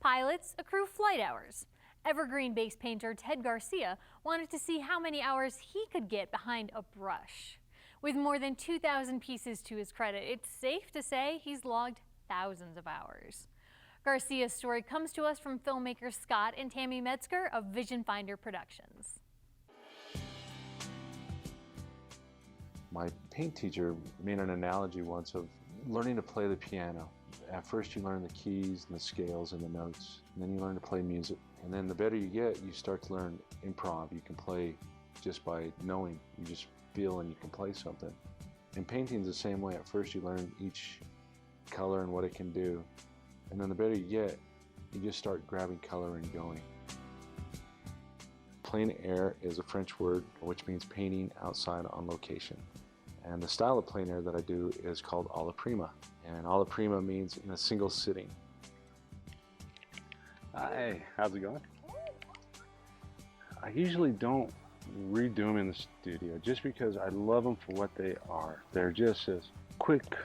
Pilots accrue flight hours. Evergreen-based painter Ted Garcia wanted to see how many hours he could get behind a brush. With more than 2,000 pieces to his credit, it's safe to say he's logged thousands of hours. Garcia's story comes to us from filmmakers Scott and Tammy Medsker of Vision Finder Productions. My paint teacher made an analogy once of learning to play the piano. At first you learn the keys and the scales and the notes, and then you learn to play music. And then the better you get, you start to learn improv. You can play just by knowing. You just feel and you can play something. And painting's the same way. At first you learn each color and what it can do. And then the better you get, you just start grabbing color and going. Plein air is a French word which means painting outside on location. And the style of plein air that I do is called alla prima. And alla prima means in a single sitting. Hi, how's it going? I usually don't redo them in the studio just because I love them for what they are. They're just this quick,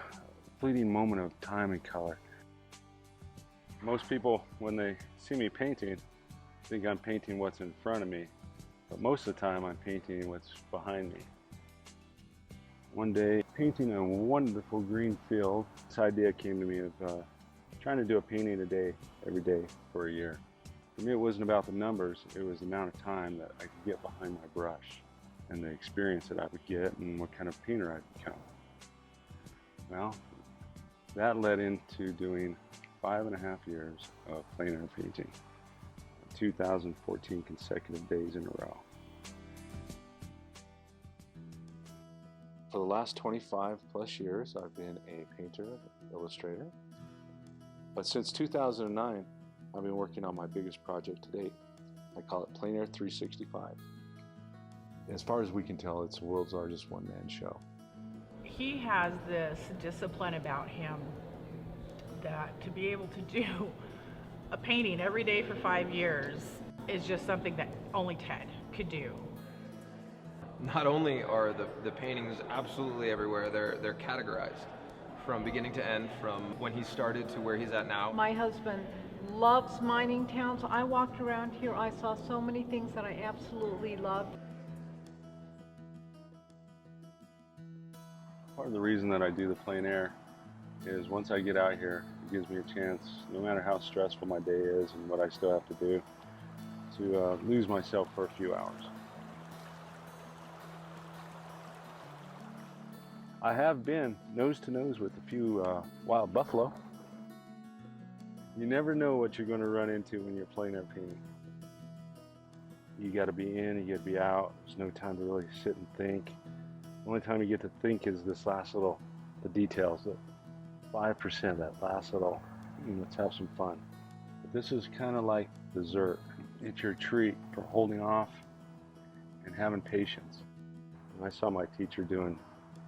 fleeting moment of time and color. Most people, when they see me painting, think I'm painting what's in front of me. But most of the time I'm painting what's behind me. One day, painting a wonderful green field, this idea came to me of trying to do a painting a day, every day for a year. For me, it wasn't about the numbers, it was the amount of time that I could get behind my brush and the experience that I would get and what kind of painter I'd become. Well, that led into doing 5.5 years of plein air painting, 2014 consecutive days in a row. For the last 25 plus years, I've been a painter, illustrator. But since 2009, I've been working on my biggest project to date. I call it Plein Air 365. As far as we can tell, it's the world's largest one-man show. He has this discipline about him that to be able to do a painting every day for 5 years is just something that only Ted could do. Not only are the paintings absolutely everywhere, they're categorized from beginning to end, from when he started to where he's at now. My husband loves mining towns. I walked around here, I saw so many things that I absolutely loved. Part of the reason that I do the plein air is once I get out here, it gives me a chance, no matter how stressful my day is and what I still have to do, to lose myself for a few hours. I have been nose to nose with a few wild buffalo. You never know what you're going to run into when you're plein air painting. You got to be in, you got to be out. There's no time to really sit and think. The only time you get to think is this last little, the details, the 5%, that last little, let's have some fun. But this is kind of like dessert. It's your treat for holding off and having patience. And I saw my teacher doing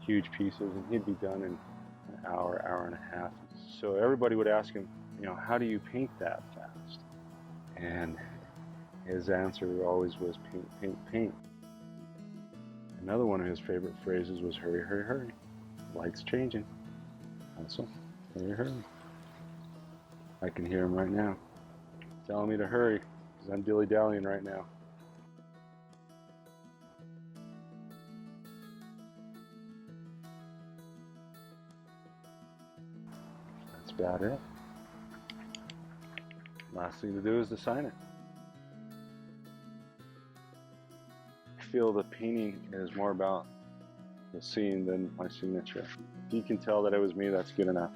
huge pieces and he'd be done in an hour, hour and a half. So everybody would ask him, how do you paint that fast? And his answer always was paint, paint, paint. Another one of his favorite phrases was hurry, hurry, hurry. Light's changing. Also, hurry, hurry. I can hear him right now telling me to hurry because I'm dilly-dallying right now. That's about it. Last thing to do is to sign it. I feel the painting is more about the scene than my signature. If you can tell that it was me, that's good enough.